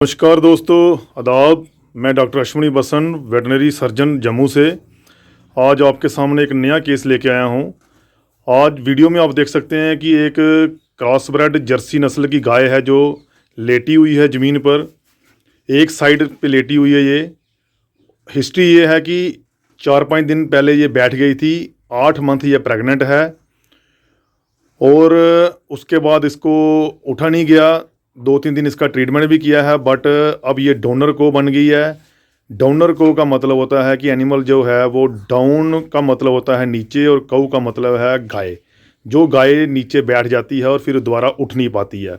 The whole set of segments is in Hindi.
नमस्कार दोस्तों, आदाब। मैं डॉक्टर अश्विनी बसन, वेटनरी सर्जन जम्मू से आज आपके सामने एक नया केस लेके आया हूं। आज वीडियो में आप देख सकते हैं कि एक क्रॉसब्रेड जर्सी नस्ल की गाय है जो लेटी हुई है ज़मीन पर। एक साइड पे लेटी हुई है। ये हिस्ट्री ये है कि 4-5 दिन पहले ये बैठ गई थी। 8 मंथ ये प्रेग्नेंट है और उसके बाद इसको उठा नहीं गया। 2-3 दिन इसका ट्रीटमेंट भी किया है, बट अब ये डोनर को बन गई है। डाउनर को का मतलब होता है कि एनिमल जो है वो डाउन का मतलब होता है नीचे, और कऊ का मतलब है गाय। जो गाय नीचे बैठ जाती है और फिर दोबारा उठ नहीं पाती है।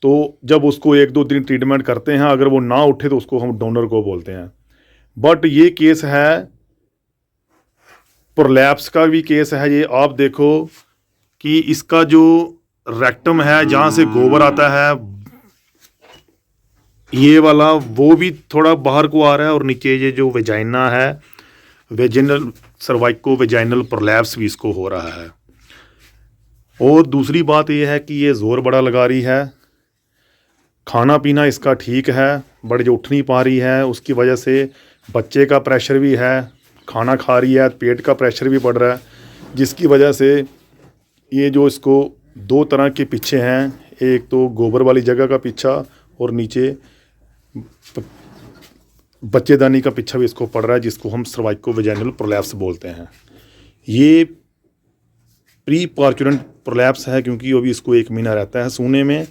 तो जब उसको 1-2 दिन ट्रीटमेंट करते हैं, अगर वो ना उठे तो उसको हम डोनर को बोलते हैं। बट ये केस है प्रोलैप्स का भी केस है। ये आप देखो कि इसका जो रेक्टम है, जहाँ से गोबर आता है, ये वाला वो भी थोड़ा बाहर को आ रहा है, और नीचे ये जो वेजाइना है, वेजिनल सर्वाइको वेजाइनल प्रोलैप्स भी इसको हो रहा है। और दूसरी बात ये है कि ये ज़ोर बड़ा लगा रही है। खाना पीना इसका ठीक है, बट जो उठ नहीं पा रही है उसकी वजह से बच्चे का प्रेशर भी है। खाना खा रही है, पेट का प्रेशर भी बढ़ रहा है, जिसकी वजह से ये जो इसको 2 तरह के पीछे हैं। एक तो गोबर वाली जगह का पीछा, और नीचे बच्चेदानी का पीछा भी इसको पड़ रहा है, जिसको हम सर्वाइको वेजाइनल प्रोलैप्स बोलते हैं। ये प्री पार्चुरेंट प्रोलैप्स है, क्योंकि अभी इसको 1 महीना रहता है सूने में।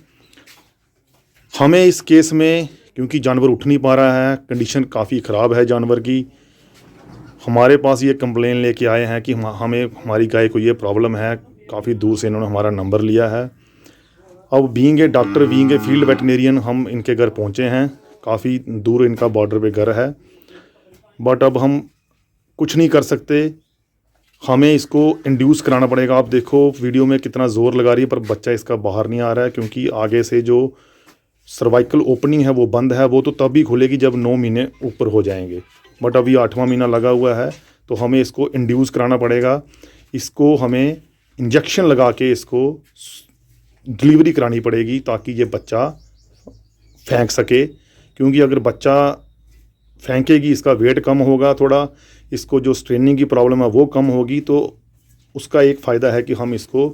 हमें इस केस में, क्योंकि जानवर उठ नहीं पा रहा है, कंडीशन काफ़ी ख़राब है जानवर की, हमारे पास ये कंप्लेन लेके आए हैं कि हमें हमारी गाय को ये प्रॉब्लम है। काफ़ी दूर से इन्होंने हमारा नंबर लिया है। अब being a doctor, being a field veterinarian, हम इनके घर पहुंचे हैं। काफ़ी दूर इनका बॉर्डर पे घर है, बट अब हम कुछ नहीं कर सकते। हमें इसको इंड्यूस कराना पड़ेगा। आप देखो वीडियो में कितना ज़ोर लगा रही है, पर बच्चा इसका बाहर नहीं आ रहा है, क्योंकि आगे से जो सर्वाइकल ओपनिंग है वो बंद है। वो तो तभी खुलेगी जब 9 महीने ऊपर हो जाएंगे, बट अभी 8वां महीना लगा हुआ है। तो हमें इसको इंड्यूस कराना पड़ेगा। इसको हमें इंजेक्शन लगा के इसको डिलीवरी करानी पड़ेगी, ताकि ये बच्चा फेंक सके। क्योंकि अगर बच्चा फेंकेगी, इसका वेट कम होगा, थोड़ा इसको जो स्ट्रेनिंग की प्रॉब्लम है वो कम होगी। तो उसका एक फ़ायदा है कि हम इसको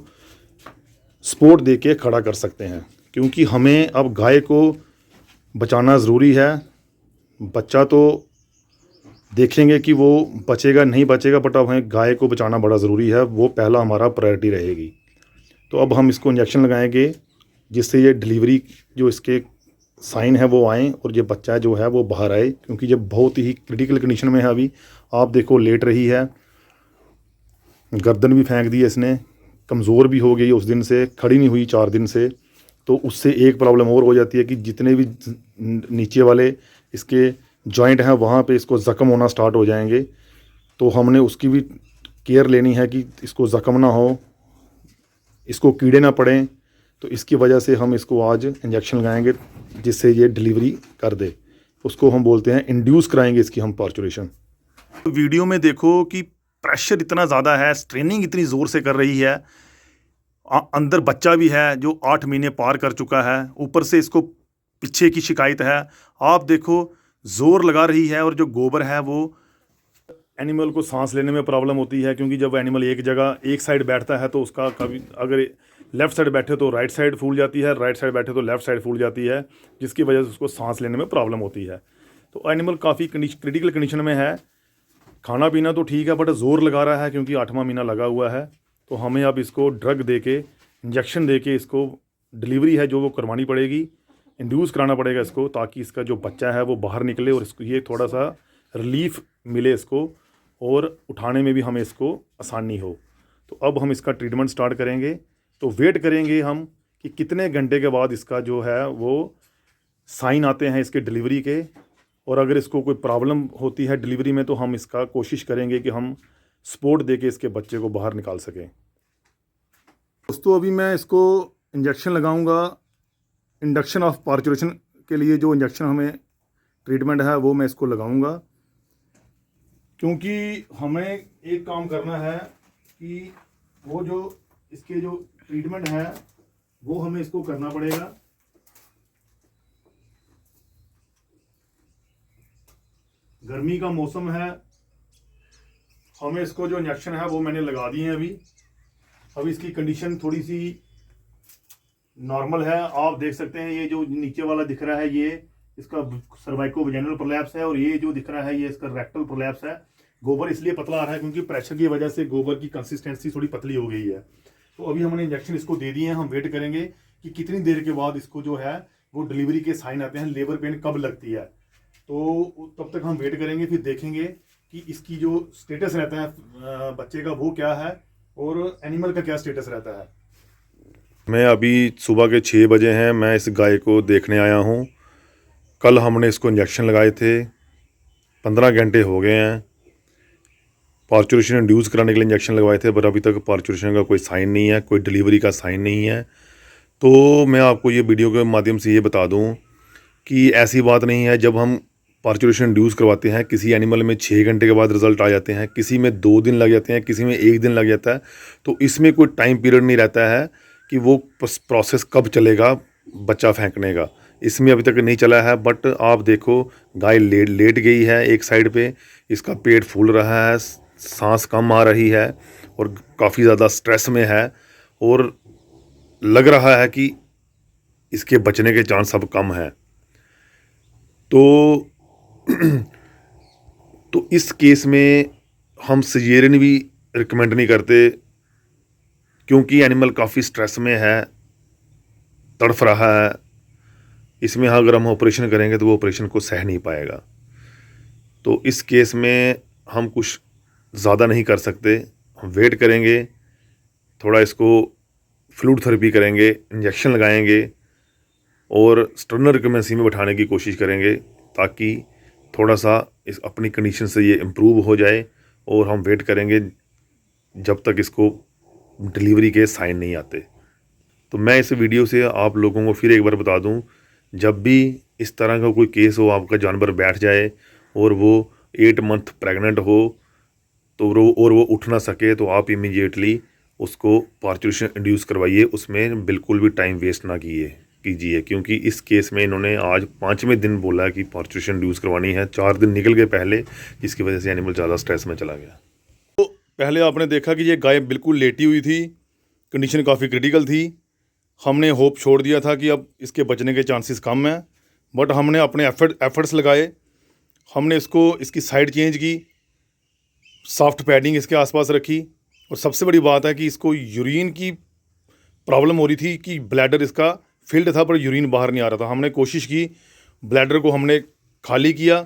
सपोर्ट दे के खड़ा कर सकते हैं। क्योंकि हमें अब गाय को बचाना ज़रूरी है। बच्चा तो देखेंगे कि वो बचेगा नहीं बचेगा, बट अब हमें गाय को बचाना बड़ा ज़रूरी है। वो पहला हमारा प्रायोरिटी रहेगी। तो अब हम इसको इंजेक्शन लगाएंगे, जिससे ये डिलीवरी जो इसके साइन है वो आएँ, और ये बच्चा जो है वो बाहर आए। क्योंकि ये बहुत ही क्रिटिकल कंडीशन में है अभी। आप देखो लेट रही है, गर्दन भी फेंक दी है इसने, कमज़ोर भी हो गई उस दिन से, खड़ी नहीं हुई 4 दिन से। तो उससे एक प्रॉब्लम और हो जाती है कि जितने भी नीचे वाले इसके जॉइंट हैं वहाँ पे इसको ज़ख्म होना स्टार्ट हो जाएंगे। तो हमने उसकी भी केयर लेनी है कि इसको ज़ख्म ना हो, इसको कीड़े ना पड़ें। तो इसकी वजह से हम इसको आज इंजेक्शन लगाएंगे, जिससे ये डिलीवरी कर दे। उसको हम बोलते हैं इंड्यूस कराएंगे इसकी हम पार्चुरेशन। वीडियो में देखो कि प्रेशर इतना ज़्यादा है, स्ट्रेनिंग इतनी ज़ोर से कर रही है। अंदर बच्चा भी है जो 8 महीने पार कर चुका है, ऊपर से इसको पीछे की शिकायत है। आप देखो ज़ोर लगा रही है, और जो गोबर है वो एनिमल को सांस लेने में प्रॉब्लम होती है। क्योंकि जब एनिमल एक जगह एक साइड बैठता है तो उसका कभी अगर लेफ़्ट साइड बैठे तो राइट साइड फूल जाती है, राइट साइड बैठे तो लेफ़्ट साइड फूल जाती है, जिसकी वजह से उसको सांस लेने में प्रॉब्लम होती है। तो एनिमल काफ़ी क्रिटिकल कंडीशन में है। खाना पीना तो ठीक है, बट ज़ोर लगा रहा है, क्योंकि 8वां महीना लगा हुआ है। तो हमें अब इसको ड्रग दे के, इंजेक्शन दे के इसको डिलीवरी है जो वो करवानी पड़ेगी, इंड्यूस कराना पड़ेगा इसको, ताकि इसका जो बच्चा है वो बाहर निकले, और इसको ये थोड़ा सा रिलीफ मिले इसको, और उठाने में भी हमें इसको आसानी हो। तो अब हम इसका ट्रीटमेंट स्टार्ट करेंगे। तो वेट करेंगे हम कि कितने घंटे के बाद इसका जो है वो साइन आते हैं इसके डिलीवरी के। और अगर इसको कोई प्रॉब्लम होती है डिलीवरी में, तो हम इसका कोशिश करेंगे कि हम सपोर्ट दे के इसके बच्चे को बाहर निकाल सकें। दोस्तों अभी मैं इसको इंजेक्शन लगाऊंगा। इंडक्शन ऑफ पार्चुरेशन के लिए जो इंजेक्शन हमें ट्रीटमेंट है वो मैं इसको लगाऊंगा, क्योंकि हमें एक काम करना है कि वो जो इसके जो ट्रीटमेंट है वो हमें इसको करना पड़ेगा। गर्मी का मौसम है, हमें इसको जो इंजेक्शन है वो मैंने लगा दिए हैं। अभी इसकी कंडीशन थोड़ी सी नॉर्मल है। आप देख सकते हैं ये जो नीचे वाला दिख रहा है ये इसका सर्वाइको वेजाइनल प्रोलैप्स है, और ये जो दिख रहा है ये इसका रेक्टल प्रोलैप्स है। गोबर इसलिए पतला आ रहा है क्योंकि प्रेशर की वजह से गोबर की कंसिस्टेंसी थोड़ी पतली हो गई है। तो अभी हमने इंजेक्शन इसको दे दिए हैं। हम वेट करेंगे कि कितनी देर के बाद इसको जो है वो डिलीवरी के साइन आते हैं, लेबर पेन कब लगती है। तो तब तक हम वेट करेंगे, फिर देखेंगे कि इसकी जो स्टेटस रहता है बच्चे का वो क्या है और एनिमल का क्या स्टेटस रहता है। मैं अभी सुबह के 6 बजे हैं, मैं इस गाय को देखने आया हूँ। कल हमने इसको इंजेक्शन लगाए थे, 15 घंटे हो गए हैं। पार्चुरेशन इंड्यूस कराने के लिए इंजेक्शन लगवाए थे, पर अभी तक पार्चुरेशन का कोई साइन नहीं है, कोई डिलीवरी का साइन नहीं है। तो मैं आपको ये वीडियो के माध्यम से ये बता दूं कि ऐसी बात नहीं है। जब हम पार्चुरेशन इंड्यूस करवाते हैं, किसी एनिमल में 6 घंटे के बाद रिजल्ट आ जाते हैं, किसी में 2 दिन लग जाते हैं, किसी में 1 दिन लग जाता है। तो इसमें कोई टाइम पीरियड नहीं रहता है कि वो प्रोसेस कब चलेगा बच्चा फेंकने का। इसमें अभी तक नहीं चला है। बट आप देखो गाय लेट गई है एक साइड पे, इसका पेट फूल रहा है, सांस कम आ रही है और काफ़ी ज़्यादा स्ट्रेस में है, और लग रहा है कि इसके बचने के चांस अब कम है। तो तो इस केस में हम सिजेरियन भी रिकमेंड नहीं करते, क्योंकि एनिमल काफ़ी स्ट्रेस में है, तड़फ रहा है। इसमें अगर हम ऑपरेशन करेंगे तो वो ऑपरेशन को सह नहीं पाएगा। तो इस केस में हम कुछ ज़्यादा नहीं कर सकते। हम वेट करेंगे, थोड़ा इसको फ्लूइड थेरेपी करेंगे, इंजेक्शन लगाएंगे और स्टर्नर रिकमेंसी में बैठाने की कोशिश करेंगे, ताकि थोड़ा सा इस अपनी कंडीशन से ये इम्प्रूव हो जाए। और हम वेट करेंगे जब तक इसको डिलीवरी के साइन नहीं आते। तो मैं इस वीडियो से आप लोगों को फिर एक बार बता दूं, जब भी इस तरह का कोई केस हो, आपका जानवर बैठ जाए और वो 8 मंथ प्रेग्नेंट हो तो वो उठ ना सके, तो आप इमीडिएटली उसको पार्चुरेशन इंड्यूस करवाइए। उसमें बिल्कुल भी टाइम वेस्ट ना कीजिए, क्योंकि इस केस में इन्होंने आज 5वें दिन बोला कि पार्चुरेशन इंड्यूस करवानी है। 4 दिन निकल गए पहले, जिसकी वजह से एनिमल ज़्यादा स्ट्रेस में चला गया। तो पहले आपने देखा कि ये गाय बिल्कुल लेटी हुई थी, कंडीशन काफ़ी क्रिटिकल थी। हमने होप छोड़ दिया था कि अब इसके बचने के चांसेस कम हैं, बट हमने अपने एफर्ट्स लगाए। हमने इसकी साइड चेंज की, सॉफ्ट पैडिंग इसके आसपास रखी, और सबसे बड़ी बात है कि इसको यूरिन की प्रॉब्लम हो रही थी कि ब्लैडर इसका फिल्ड था पर यूरिन बाहर नहीं आ रहा था। हमने कोशिश की, ब्लैडर को हमने खाली किया,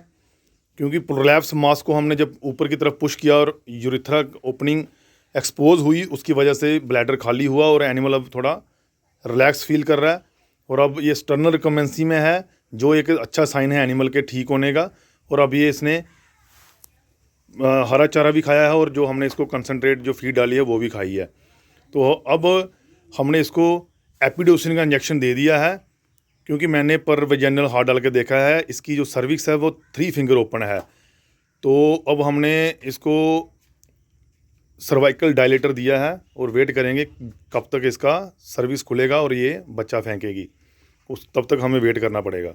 क्योंकि प्रोलैप्स मास को हमने जब ऊपर की तरफ पुश किया और यूरिथ्रा ओपनिंग एक्सपोज हुई, उसकी वजह से ब्लैडर खाली हुआ और एनिमल अब थोड़ा रिलैक्स फील कर रहा है। और अब ये स्टर्नल रिकमेंसी में है, जो एक अच्छा साइन है एनिमल के ठीक होने का। और अब ये इसने हरा चारा भी खाया है, और जो हमने इसको कंसनट्रेट जो फीड डाली है वो भी खाई है। तो अब हमने इसको एपिडोसिन का इंजेक्शन दे दिया है, क्योंकि मैंने पर वेजाइनल हाथ डाल के देखा है, इसकी जो सर्विक्स है वो 3 फिंगर ओपन है। तो अब हमने इसको सर्वाइकल डायलेटर दिया है, और वेट करेंगे कब तक इसका सर्विस खुलेगा और ये बच्चा फेंकेगी, तब तक हमें वेट करना पड़ेगा।